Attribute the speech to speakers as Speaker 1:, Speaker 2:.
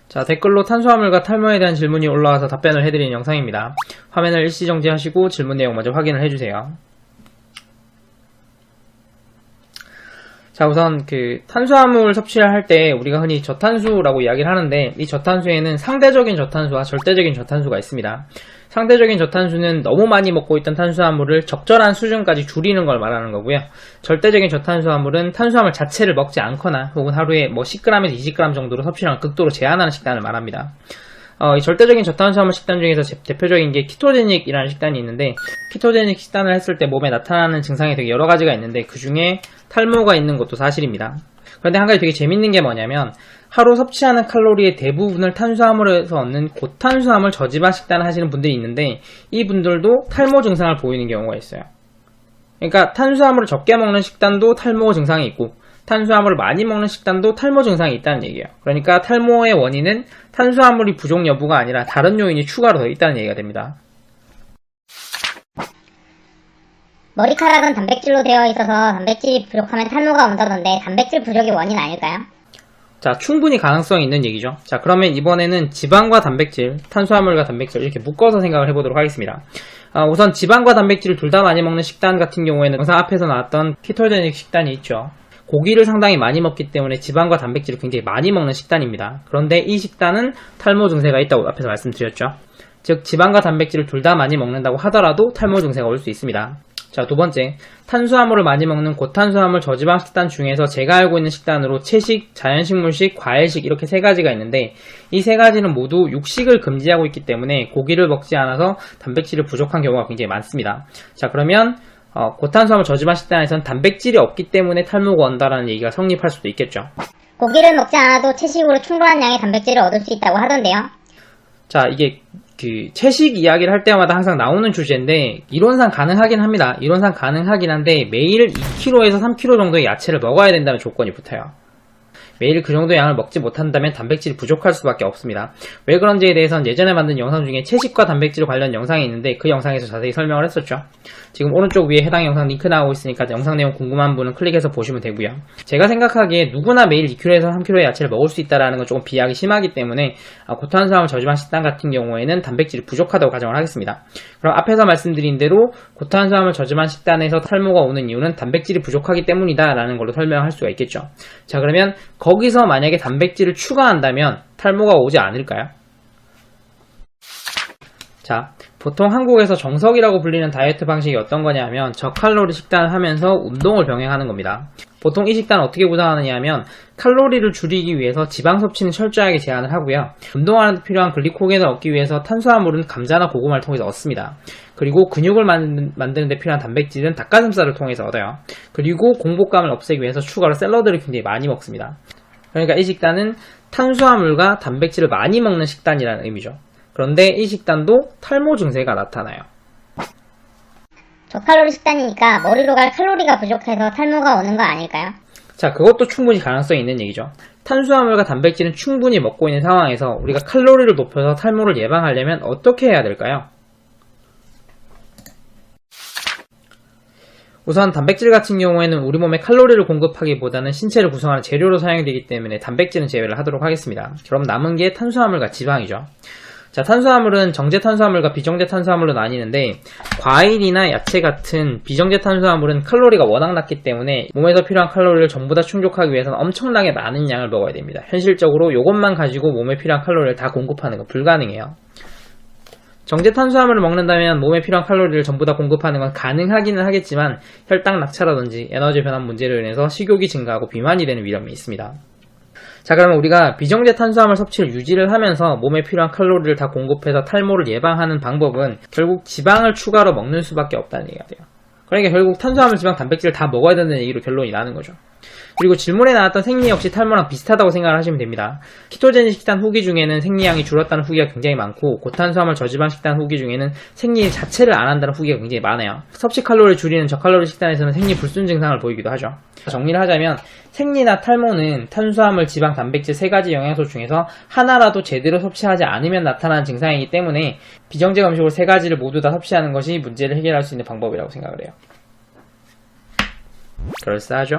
Speaker 1: 자, 댓글로 탄수화물과 탈모에 대한 질문이 올라와서 답변을 해드리는 영상입니다. 화면을 일시 정지하시고 질문 내용 먼저 확인을 해주세요. 자, 우선 탄수화물 섭취를 할 때 우리가 흔히 저탄수라고 이야기를 하는데, 이 저탄수에는 상대적인 저탄수와 절대적인 저탄수가 있습니다. 상대적인 저탄수는 너무 많이 먹고 있던 탄수화물을 적절한 수준까지 줄이는 걸 말하는 거고요. 절대적인 저탄수화물은 탄수화물 자체를 먹지 않거나 혹은 하루에 10g에서 20g 정도로 섭취량을 극도로 제한하는 식단을 말합니다. 이 절대적인 저탄수화물 식단 중에서 대표적인 게 키토제닉이라는 식단이 있는데, 키토제닉 식단을 했을 때 몸에 나타나는 증상이 되게 여러 가지가 있는데 그 중에 탈모가 있는 것도 사실입니다. 그런데 한 가지 되게 재밌는 게 뭐냐면, 하루 섭취하는 칼로리의 대부분을 탄수화물에서 얻는 고탄수화물 저지방 식단을 하시는 분들이 있는데, 이 분들도 탈모 증상을 보이는 경우가 있어요. 그러니까 탄수화물을 적게 먹는 식단도 탈모 증상이 있고, 탄수화물을 많이 먹는 식단도 탈모 증상이 있다는 얘기예요. 그러니까 탈모의 원인은 탄수화물이 부족 여부가 아니라 다른 요인이 추가로 더 있다는 얘기가 됩니다.
Speaker 2: 머리카락은 단백질로 되어 있어서 단백질이 부족하면 탈모가 온다던데 단백질 부족이 원인 아닐까요?
Speaker 1: 자, 충분히 가능성이 있는 얘기죠. 자, 그러면 이번에는 지방과 단백질, 탄수화물과 단백질 이렇게 묶어서 생각을 해보도록 하겠습니다. 우선 지방과 단백질을 둘 다 많이 먹는 식단 같은 경우에는 영상 앞에서 나왔던 키토제닉 식단이 있죠. 고기를 상당히 많이 먹기 때문에 지방과 단백질을 굉장히 많이 먹는 식단입니다. 그런데 이 식단은 탈모 증세가 있다고 앞에서 말씀드렸죠. 즉, 지방과 단백질을 둘 다 많이 먹는다고 하더라도 탈모 증세가 올 수 있습니다. 자, 두 번째, 탄수화물을 많이 먹는 고탄수화물 저지방 식단 중에서 제가 알고 있는 식단으로 채식, 자연식물식, 과일식 이렇게 세 가지가 있는데, 이 세 가지는 모두 육식을 금지하고 있기 때문에 고기를 먹지 않아서 단백질이 부족한 경우가 굉장히 많습니다. 자, 그러면 고탄수화물 저지방 식단에서는 단백질이 없기 때문에 탈모가 온다라는 얘기가 성립할 수도 있겠죠.
Speaker 2: 고기를 먹지 않아도 채식으로 충분한 양의 단백질을 얻을 수 있다고 하던데요.
Speaker 1: 자, 이게 채식 이야기를 할 때마다 항상 나오는 주제인데, 이론상 가능하긴 합니다. 이론상 가능하긴 한데 매일 2kg에서 3kg 정도의 야채를 먹어야 된다는 조건이 붙어요. 매일 그 정도 양을 먹지 못한다면 단백질이 부족할 수밖에 없습니다. 왜 그런지에 대해서는 예전에 만든 영상 중에 채식과 단백질 관련 영상이 있는데 그 영상에서 자세히 설명을 했었죠. 지금 오른쪽 위에 해당 영상 링크 나오고 있으니까 영상 내용 궁금한 분은 클릭해서 보시면 되고요. 제가 생각하기에 누구나 매일 2kg에서 3kg의 야채를 먹을 수 있다는 건 조금 비약이 심하기 때문에 고탄수화물 저지방 식단 같은 경우에는 단백질이 부족하다고 가정을 하겠습니다. 그럼 앞에서 말씀드린 대로 고탄수화물 저지방 식단에서 탈모가 오는 이유는 단백질이 부족하기 때문이다 라는 걸로 설명할 수가 있겠죠. 자, 그러면 거기서 만약에 단백질을 추가한다면 탈모가 오지 않을까요? 자, 보통 한국에서 정석이라고 불리는 다이어트 방식이 어떤 거냐면 저칼로리 식단을 하면서 운동을 병행하는 겁니다. 보통 이 식단을 어떻게 구성하느냐 하면 칼로리를 줄이기 위해서 지방 섭취는 철저하게 제한을 하고요. 운동하는 데 필요한 글리코겐을 얻기 위해서 탄수화물은 감자나 고구마를 통해서 얻습니다. 그리고 근육을 만드는 데 필요한 단백질은 닭가슴살을 통해서 얻어요. 그리고 공복감을 없애기 위해서 추가로 샐러드를 굉장히 많이 먹습니다. 그러니까 이 식단은 탄수화물과 단백질을 많이 먹는 식단이라는 의미죠. 그런데 이 식단도 탈모 증세가 나타나요.
Speaker 2: 저칼로리 식단이니까 머리로 갈 칼로리가 부족해서 탈모가 오는 거 아닐까요?
Speaker 1: 자, 그것도 충분히 가능성이 있는 얘기죠. 탄수화물과 단백질은 충분히 먹고 있는 상황에서 우리가 칼로리를 높여서 탈모를 예방하려면 어떻게 해야 될까요? 우선 단백질 같은 경우에는 우리 몸에 칼로리를 공급하기보다는 신체를 구성하는 재료로 사용이 되기 때문에 단백질은 제외를 하도록 하겠습니다. 그럼 남은 게 탄수화물과 지방이죠. 자, 탄수화물은 정제 탄수화물과 비정제 탄수화물로 나뉘는데, 과일이나 야채 같은 비정제 탄수화물은 칼로리가 워낙 낮기 때문에 몸에서 필요한 칼로리를 전부 다 충족하기 위해서는 엄청나게 많은 양을 먹어야 됩니다. 현실적으로 이것만 가지고 몸에 필요한 칼로리를 다 공급하는 건 불가능해요. 정제 탄수화물을 먹는다면 몸에 필요한 칼로리를 전부 다 공급하는 건 가능하기는 하겠지만 혈당 낙차라든지 에너지 변환 문제로 인해서 식욕이 증가하고 비만이 되는 위험이 있습니다. 자, 그러면 우리가 비정제 탄수화물 섭취를 유지를 하면서 몸에 필요한 칼로리를 다 공급해서 탈모를 예방하는 방법은 결국 지방을 추가로 먹는 수밖에 없다는 얘기가 돼요. 그러니까 결국 탄수화물, 지방, 단백질을 다 먹어야 된다는 얘기로 결론이 나는 거죠. 그리고 질문에 나왔던 생리 역시 탈모랑 비슷하다고 생각을 하시면 됩니다. 키토제닉 식단 후기 중에는 생리량이 줄었다는 후기가 굉장히 많고, 고탄수화물 저지방 식단 후기 중에는 생리 자체를 안 한다는 후기가 굉장히 많아요. 섭취 칼로리를 줄이는 저칼로리 식단에서는 생리 불순 증상을 보이기도 하죠. 정리를 하자면 생리나 탈모는 탄수화물, 지방, 단백질 세 가지 영양소 중에서 하나라도 제대로 섭취하지 않으면 나타나는 증상이기 때문에 비정제 음식으로 세 가지를 모두 다 섭취하는 것이 문제를 해결할 수 있는 방법이라고 생각을 해요. 그럴싸하죠?